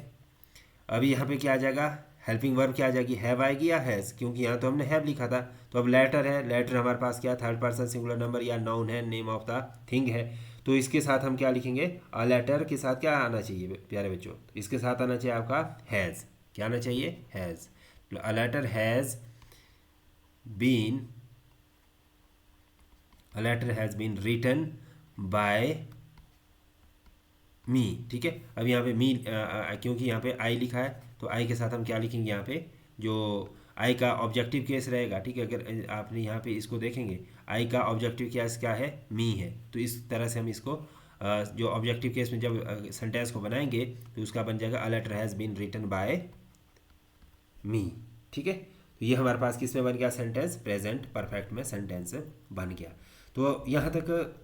अभी यहाँ पे क्या आ जाएगा, हेल्पिंग वर्ब क्या आ जाएगी, हैव आएगी या हैज़, क्योंकि यहाँ तो हमने हैव लिखा था। तो अब लेटर है, लेटर हमारे पास क्या थर्ड पर्सन सिंगुलर नंबर या नाउन है, नेम ऑफ द थिंग है। तो इसके साथ हम क्या लिखेंगे, अ लेटर के साथ क्या आना चाहिए प्यारे बच्चों, इसके साथ आना चाहिए आपका हैज़, क्या आना चाहिए, has. A letter has been, a letter has been written by me, ठीक है। अब यहाँ पे मी क्योंकि यहाँ पे आई लिखा है, तो आई के साथ हम क्या लिखेंगे, यहाँ पे जो आई का ऑब्जेक्टिव केस रहेगा, ठीक है। अगर आपने यहाँ पे इसको देखेंगे, आई का ऑब्जेक्टिव केस क्या है, मी है। तो इस तरह से हम इसको जो ऑब्जेक्टिव केस में जब सेंटेंस को बनाएंगे तो उसका बन जाएगा, a letter has been written by me, ठीक है। तो ये हमारे पास किस में बन गया, सेंटेंस प्रेजेंट परफेक्ट में सेंटेंस बन गया। तो यहाँ तक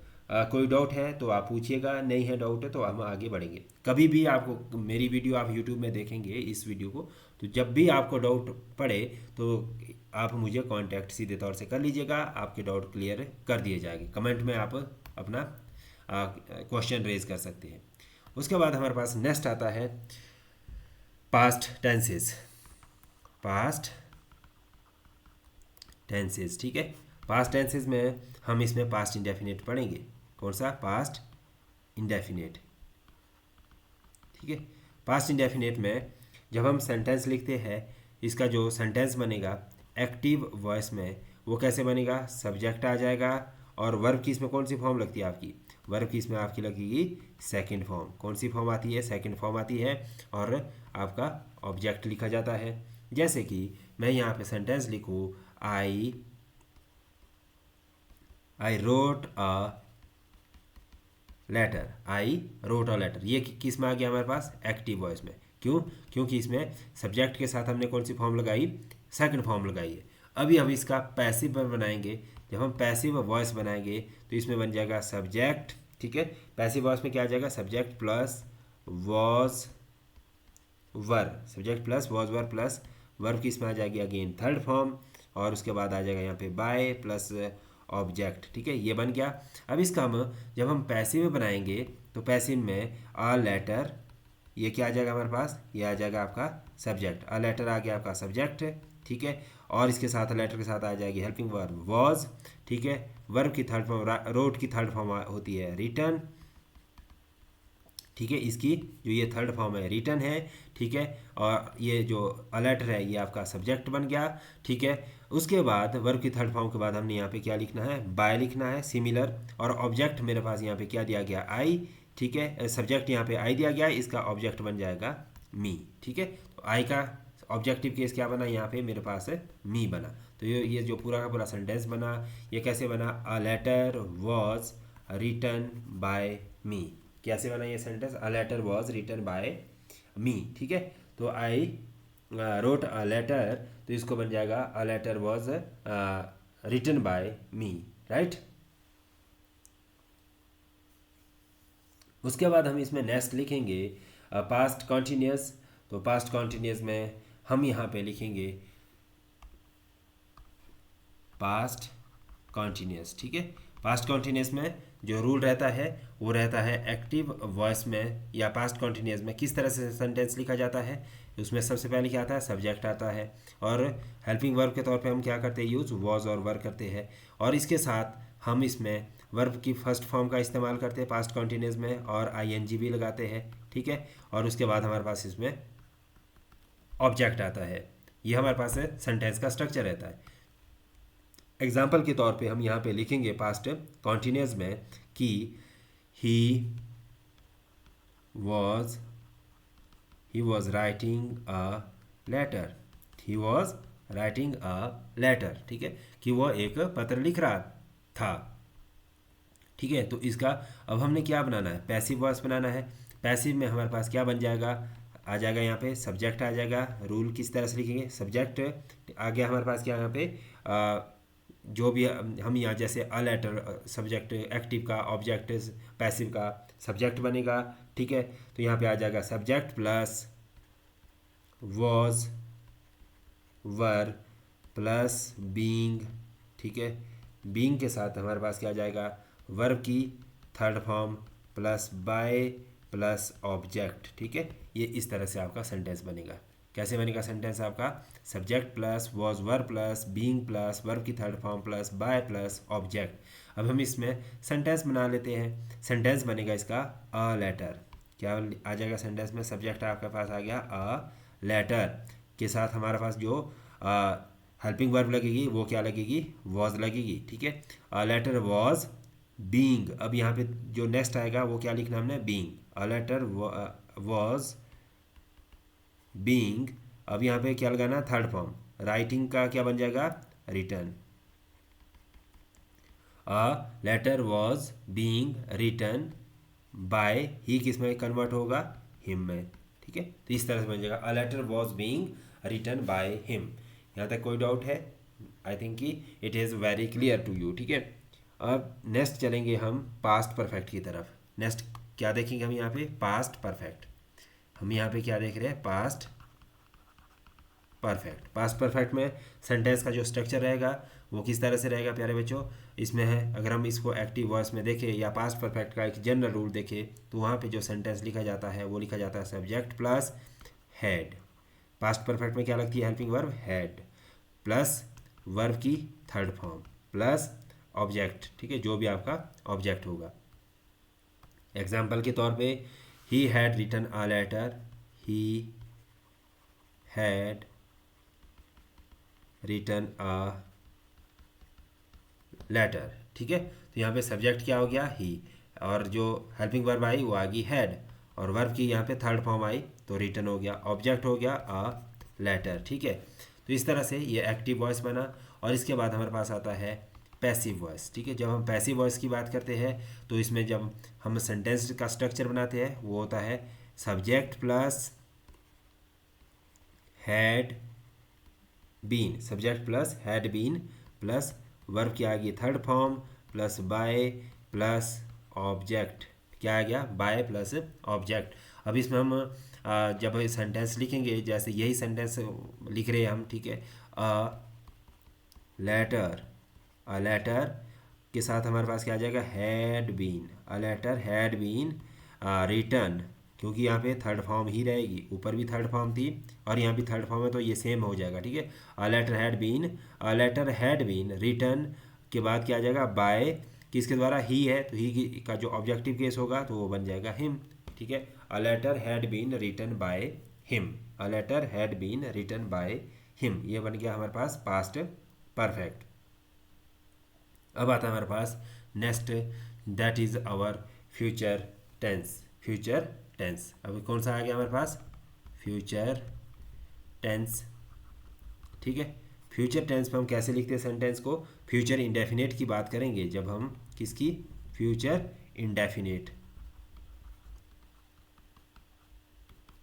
कोई डाउट है तो आप पूछिएगा, नहीं है डाउट है तो हम आगे बढ़ेंगे। कभी भी आपको मेरी वीडियो आप यूट्यूब में देखेंगे इस वीडियो को, तो जब भी आपको डाउट पड़े तो आप मुझे कांटेक्ट सीधे तौर से कर लीजिएगा, आपके डाउट क्लियर कर दिए जाएंगे। कमेंट में आप अपना क्वेश्चन रेज कर सकते हैं। उसके बाद हमारे पास नेक्स्ट आता है पास्ट टेंसेस, पास्ट टेंसेस, ठीक है। पास्ट टेंसेस में हम इसमें पास्ट इंडेफिनिट पढ़ेंगे, कौन सा, पास्ट इंडेफिनिट, ठीक है। पास्ट इंडेफिनिट में जब हम सेंटेंस लिखते हैं, इसका जो सेंटेंस बनेगा एक्टिव वॉइस में, वो कैसे बनेगा, सब्जेक्ट आ जाएगा, और वर्ब की इसमें कौन सी फॉर्म लगती है आपकी, वर्ब की इसमें आपकी लगेगी सेकंड फॉर्म। कौन सी फॉर्म आती है, सेकंड फॉर्म आती है, और आपका ऑब्जेक्ट लिखा जाता है। जैसे कि मैं यहाँ पे सेंटेंस लिखूँ, I wrote a letter, I wrote a letter, ये किस में आ गया हमारे पास, एक्टिव वॉइस में। क्यों? क्योंकि इसमें सब्जेक्ट के साथ हमने कौन सी फॉर्म लगाई, सेकंड फॉर्म लगाई है। अभी हम इसका पैसिव वर्ब बनाएंगे। जब हम पैसिव वॉइस बनाएंगे तो इसमें बन जाएगा सब्जेक्ट, ठीक है। पैसिव वॉइस में क्या आ जाएगा, subject plus was verb, subject plus was verb plus verb की इसमें आ जाएगी अगेन थर्ड फॉर्म, और उसके बाद आ जाएगा यहाँ पे बाय प्लस ऑब्जेक्ट, ठीक है। ये बन गया। अब इसका हम जब हम पैसिव में बनाएंगे तो पैसिव में अ लेटर, ये क्या आ जाएगा हमारे पास, ये आ जाएगा आपका सब्जेक्ट, अ लेटर आ गया आपका सब्जेक्ट, ठीक है। और इसके साथ लेटर के साथ आ जाएगी हेल्पिंग वर्ब वॉज, ठीक है। वर्ब की थर्ड फॉर्म, रोट की थर्ड फॉर्म होती है रिटर्न, ठीक है। इसकी जो ये थर्ड फॉर्म है रिटर्न है, ठीक है। और ये जो लेटर है ये आपका सब्जेक्ट बन गया, ठीक है। उसके बाद वर्ब की थर्ड फॉर्म के बाद हमने यहाँ पे क्या लिखना है, बाय लिखना है, सिमिलर। और ऑब्जेक्ट मेरे पास यहाँ पे क्या दिया गया, आई, ठीक है। सब्जेक्ट यहाँ पे आई दिया गया, इसका ऑब्जेक्ट बन जाएगा मी, ठीक है। तो आई का ऑब्जेक्टिव केस क्या बना, यहाँ पे मेरे पास मी बना। तो ये जो पूरा का पूरा सेंटेंस बना, ये कैसे बना, a letter was written by me. कैसे बना ये sentence, a letter was written by me, ठीक है। तो आई रोट अ लेटर, तो इसको बन जाएगा a letter was written by me, right. उसके बाद हम इसमें नेक्स्ट लिखेंगे पास्ट कॉन्टिन्यूस। तो पास्ट कॉन्टिन्यूस में हम यहाँ पे लिखेंगे पास्ट कॉन्टिन्यूस, ठीक है। पास्ट कॉन्टिन्यूस में जो रूल रहता है वो रहता है एक्टिव वॉइस में या पास्ट कॉन्टिन्यूस में किस तरह से सेंटेंस लिखा जाता है। उसमें सबसे पहले क्या आता है, सब्जेक्ट आता है, और हेल्पिंग वर्ब के तौर पे हम क्या करते हैं, यूज़ वॉज और वर करते हैं। और इसके साथ हम इसमें वर्ब की फर्स्ट फॉर्म का इस्तेमाल करते हैं पास्ट कॉन्टिन्यूस में, और आईएनजी भी लगाते हैं, ठीक है। और उसके बाद हमारे पास इसमें ऑब्जेक्ट आता है। ये हमारे पास सेंटेंस का स्ट्रक्चर रहता है। एग्जाम्पल के तौर पे हम यहाँ पे लिखेंगे पास्ट कॉन्टिन्यूस में कि he was writing a letter, he was writing a letter, ठीक है, कि वो एक पत्र लिख रहा था, ठीक है। तो इसका अब हमने क्या बनाना है, पैसिव वॉइस बनाना है। पैसिव में हमारे पास क्या बन जाएगा, आ जाएगा यहाँ पे सब्जेक्ट आ जाएगा। रूल किस तरह से लिखेंगे, सब्जेक्ट आ गया हमारे पास, क्या यहाँ पे जो भी हम यहाँ जैसे अ लेटर सब्जेक्ट एक्टिव का, ऑब्जेक्ट पैसिव का सब्जेक्ट बनेगा, ठीक है। तो यहाँ पे आ जाएगा subject plus was were plus being, ठीक है। बीइंग के साथ हमारे पास क्या आ जाएगा, वर्ब की third form plus by plus object, ठीक है। ये इस तरह से आपका सेंटेंस बनेगा। कैसे बनेगा सेंटेंस आपका, subject plus was verb plus being plus verb की third form plus by plus object. अब हम इसमें सेंटेंस बना लेते हैं। सेंटेंस बनेगा इसका अ लेटर, क्या आ जाएगा सेंटेंस में, सब्जेक्ट आपके पास आ गया अ लेटर, के साथ हमारे पास जो हेल्पिंग वर्ब लगेगी वो क्या लगेगी, वॉज लगेगी, ठीक है। अ लेटर वॉज बीइंग, अब यहाँ पे जो नेक्स्ट आएगा वो क्या लिखना हमने, being, a letter was being. अब यहाँ पे क्या लगाना, थर्ड फॉर्म, राइटिंग का क्या बन जाएगा, return, a letter was being return by, he किस में कन्वर्ट होगा, हिम में, ठीक है। तो इस तरह से बन जाएगा a letter was being return by him. यहाँ तक कोई डाउट है, आई थिंक कि it is very clear to you, ठीक है। अब नेक्स्ट चलेंगे हम पास्ट परफेक्ट की तरफ। नेक्स्ट क्या देखेंगे हम यहाँ पे, पास्ट परफेक्ट। हम यहाँ पे क्या देख रहे हैं, पास्ट परफेक्ट। पास्ट परफेक्ट में सेंटेंस का जो स्ट्रक्चर रहेगा वो किस तरह से रहेगा प्यारे बच्चों, इसमें है, अगर हम इसको एक्टिव वॉइस में देखें या पास्ट परफेक्ट का एक जनरल रूल देखें तो वहाँ पे जो सेंटेंस लिखा जाता है वो लिखा जाता है subject plus had. Past perfect में क्या लगती है, helping verb had plus verb की थर्ड फॉर्म प्लस ऑब्जेक्ट, ठीक है, जो भी आपका ऑब्जेक्ट होगा। एग्जाम्पल के तौर पे he had written a letter, he had written a letter, ठीक है। तो यहाँ पे सब्जेक्ट क्या हो गया, ही, और जो हेल्पिंग वर्ब आई वो आ गई हैड, और वर्ब की यहाँ पे थर्ड फॉर्म आई तो रिटन हो गया, ऑब्जेक्ट हो गया अ लेटर, ठीक है। तो इस तरह से ये एक्टिव वॉइस बना। और इसके बाद हमारे पास आता है पैसिव वॉइस। ठीक है, जब हम पैसिव वॉइस की बात करते हैं तो इसमें जब हम सेंटेंस का स्ट्रक्चर बनाते हैं वो होता है subject plus had been, subject plus had been plus verb की आ गई third form plus by plus object, क्या आ गया, बाय प्लस ऑब्जेक्ट। अब इसमें हम जब सेंटेंस लिखेंगे, जैसे यही सेंटेंस लिख रहे हैं हम, ठीक है, अ लेटर के साथ हमारे पास क्या आ जाएगा, had been, a letter had been written, क्योंकि यहाँ पे थर्ड फॉर्म ही रहेगी, ऊपर भी थर्ड फॉर्म थी और यहाँ भी थर्ड फॉर्म है तो ये सेम हो जाएगा। ठीक है, a letter had been written के बाद क्या आ जाएगा, बाय, किसके द्वारा, ही है तो ही का जो ऑब्जेक्टिव केस होगा तो वो बन जाएगा हिम। ठीक है, a letter had been written by him, a letter had been written by him, ये बन गया हमारे पास पास्ट परफेक्ट। अब आता है हमारे पास next, that is our future tense. Future tense अभी कौन सा आ गया हमारे पास, फ्यूचर टेंस। ठीक है, फ्यूचर टेंस में हम कैसे लिखते हैं सेंटेंस को, फ्यूचर इंडेफिनेट की बात करेंगे जब हम, किसकी, फ्यूचर इंडेफिनेट।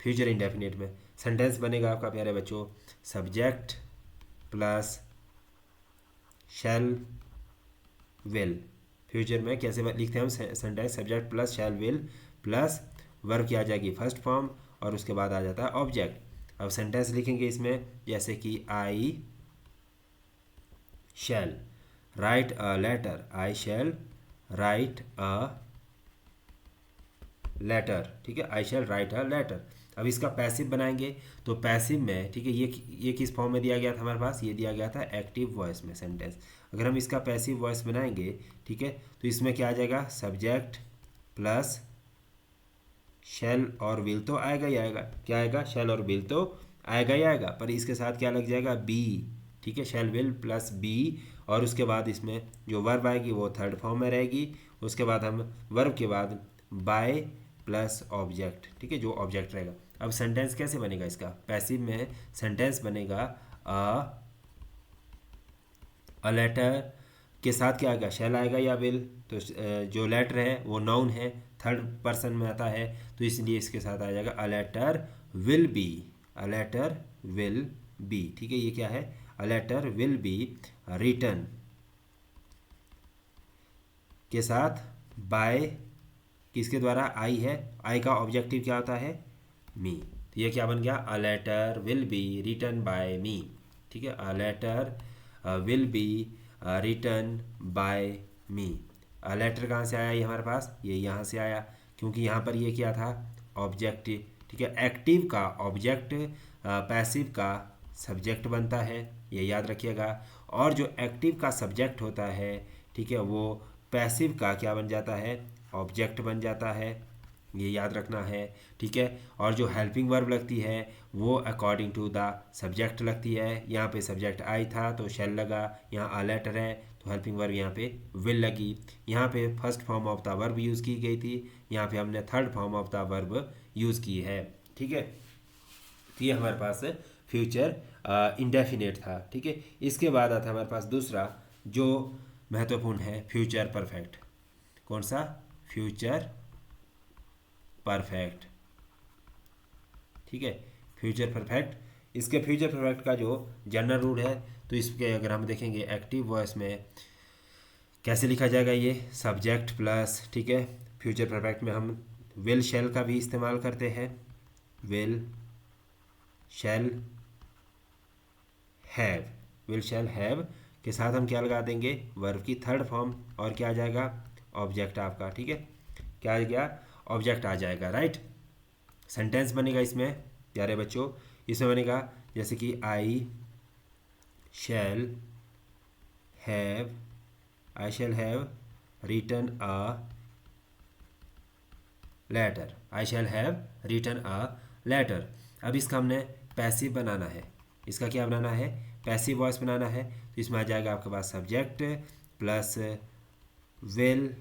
फ्यूचर इंडेफिनेट में सेंटेंस बनेगा आपका प्यारे बच्चों, subject plus shell will. Future में कैसे लिखते हैं हम sentence, subject plus shell will plus verb की आ जाएगी फर्स्ट फॉर्म और उसके बाद आ जाता है ऑब्जेक्ट। अब सेंटेंस लिखेंगे इसमें जैसे कि I shall write a letter, I shall write a letter. ठीक है, आई शैल राइट अ लेटर। अब इसका पैसिव बनाएंगे तो पैसिव में, ठीक है, ये किस फॉर्म में दिया गया था हमारे पास, ये दिया गया था एक्टिव वॉइस में सेंटेंस। अगर हम इसका पैसिव वॉइस बनाएंगे, ठीक है, तो इसमें क्या आ जाएगा, सब्जेक्ट प्लस शैल और विल तो आएगा ही आएगा, क्या आएगा, शैल और विल तो आएगा ही आएगा, पर इसके साथ क्या लग जाएगा, बी। ठीक है, शैल विल प्लस बी, और उसके बाद इसमें जो वर्ब आएगी वो थर्ड फॉर्म में रहेगी। उसके बाद हम वर्ब के बाद बाय प्लस ऑब्जेक्ट, ठीक है, जो ऑब्जेक्ट रहेगा। अब सेंटेंस कैसे बनेगा इसका, पैसिव में सेंटेंस बनेगा अ लेटर के साथ क्या आएगा, शैल आएगा या विल, तो जो लेटर है वो नाउन है, थर्ड पर्सन में आता है, तो इसलिए इसके साथ आ जाएगा a letter will be, a letter will be. ठीक है, ये क्या है, a letter will be written के साथ बाय, किसके द्वारा, आई है, आई का ऑब्जेक्टिव क्या होता है, मी, तो ये क्या बन गया, a letter will be written by me. ठीक है, a letter will be written by me. A letter कहाँ से आया, ये हमारे पास, ये यहाँ से आया, क्योंकि यहाँ पर ये क्या था, ऑब्जेक्टिव। ठीक है, एक्टिव का ऑब्जेक्ट, पैसिव का सब्जेक्ट बनता है, ये याद रखिएगा। और जो एक्टिव का सब्जेक्ट होता है, ठीक है, वो पैसिव का क्या बन जाता है, ऑब्जेक्ट बन जाता है, ये याद रखना है। ठीक है, और जो हेल्पिंग वर्ब लगती है वो अकॉर्डिंग टू द सब्जेक्ट लगती है। यहाँ पे सब्जेक्ट आई था तो शैल लगा, यहाँ आ लेटर है तो हेल्पिंग वर्ब यहाँ पे विल लगी। यहाँ पे first form of the verb use की गई थी, यहाँ पे हमने third form of the verb use की है। ठीक है, तो ये हमारे पास फ्यूचर इंडेफिनेट था। ठीक है, इसके बाद आता है हमारे पास दूसरा जो महत्वपूर्ण है, फ्यूचर परफेक्ट। कौन सा, फ्यूचर परफेक्ट। ठीक है, फ्यूचर परफेक्ट। इसके फ्यूचर परफेक्ट का जो जनरल रूल है, तो इसके अगर हम देखेंगे एक्टिव वॉइस में कैसे लिखा जाएगा, ये सब्जेक्ट प्लस, ठीक है, फ्यूचर परफेक्ट में हम विल शैल का भी इस्तेमाल करते हैं, will shall have, will shall have के साथ हम क्या लगा देंगे, वर्ब की थर्ड फॉर्म, और क्या आ जाएगा, ऑब्जेक्ट आपका। ठीक है, क्या आ गया, ऑब्जेक्ट आ जाएगा, राइट। सेंटेंस बनेगा इसमें प्यारे बच्चों, इसमें बनेगा जैसे कि I shall have, I shall have written a letter, I shall have written a letter. अब इसका हमने पैसिव बनाना है, इसका क्या बनाना है, पैसिव वॉइस बनाना है, तो इसमें आ जाएगा आपके पास subject plus will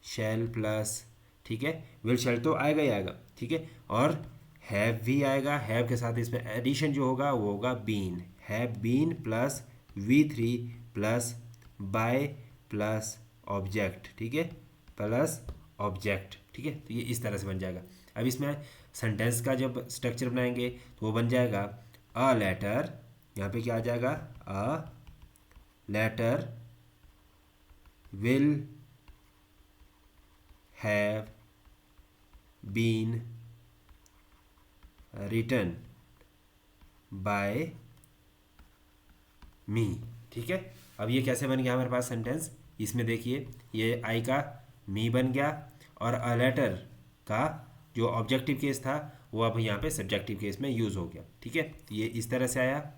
shall plus, ठीक है, विल शैल तो आएगा ही आएगा, ठीक है, और हैव भी आएगा, हैव के साथ इसमें एडिशन जो होगा वो होगा been, have been plus V3 plus by plus object, ठीक है, प्लस ऑब्जेक्ट, ठीक है। तो ये इस तरह से बन जाएगा। अब इसमें सेंटेंस का जब स्ट्रक्चर बनाएंगे तो वो बन जाएगा अ लेटर, यहाँ पे क्या आ जाएगा, a letter will have been written by me, ठीक है। अब ये कैसे बन गया हमारे पास सेंटेंस, इसमें देखिए ये आई का मी बन गया और अ लेटर का जो ऑब्जेक्टिव केस था वो अब यहाँ पे सब्जेक्टिव केस में यूज़ हो गया, ठीक है। तो ये इस तरह से आया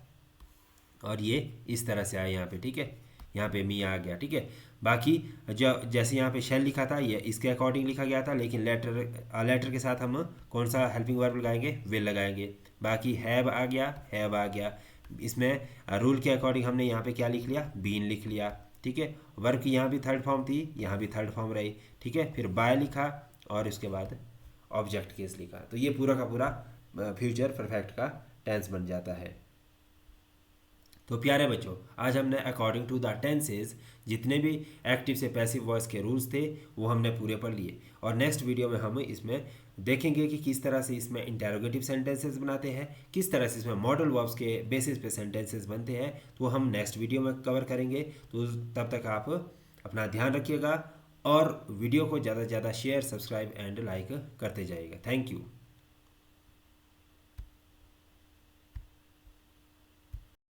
और ये इस तरह से आया यहाँ पे, ठीक है, यहाँ पे मी आ गया, ठीक है। बाकी जो जैसे यहाँ पे शेल लिखा था ये इसके अकॉर्डिंग लिखा गया था, लेकिन लेटर के साथ हम कौन सा हेल्पिंग वर्ब लगाएंगे, विल लगाएंगे। बाकी हैव आ गया, इसमें रूल के अकॉर्डिंग हमने यहाँ पे क्या लिख लिया, बीन लिख लिया, ठीक है। वर्ब की यहाँ भी थर्ड फॉर्म थी, यहाँ भी थर्ड फॉर्म रही, ठीक है। फिर बाय लिखा और उसके बाद ऑब्जेक्ट केस लिखा, तो ये पूरा का पूरा फ्यूचर परफेक्ट का टेंस बन जाता है। तो प्यारे बच्चों, आज हमने अकॉर्डिंग टू द टेंसेज जितने भी एक्टिव से पैसिव वॉइस के रूल्स थे वो हमने पूरे पढ़ लिए, और नेक्स्ट वीडियो में हम इसमें देखेंगे कि किस तरह से इसमें इंटेरोगेटिव सेंटेंसेस बनाते हैं, किस तरह से इसमें मॉडल वर्ब्स के बेसिस पे सेंटेंसेस बनते हैं, तो हम नेक्स्ट वीडियो में कवर करेंगे। तो तब तक आप अपना ध्यान रखिएगा और वीडियो को ज़्यादा से ज़्यादा शेयर, सब्सक्राइब एंड लाइक करते जाइएगा। Thank you.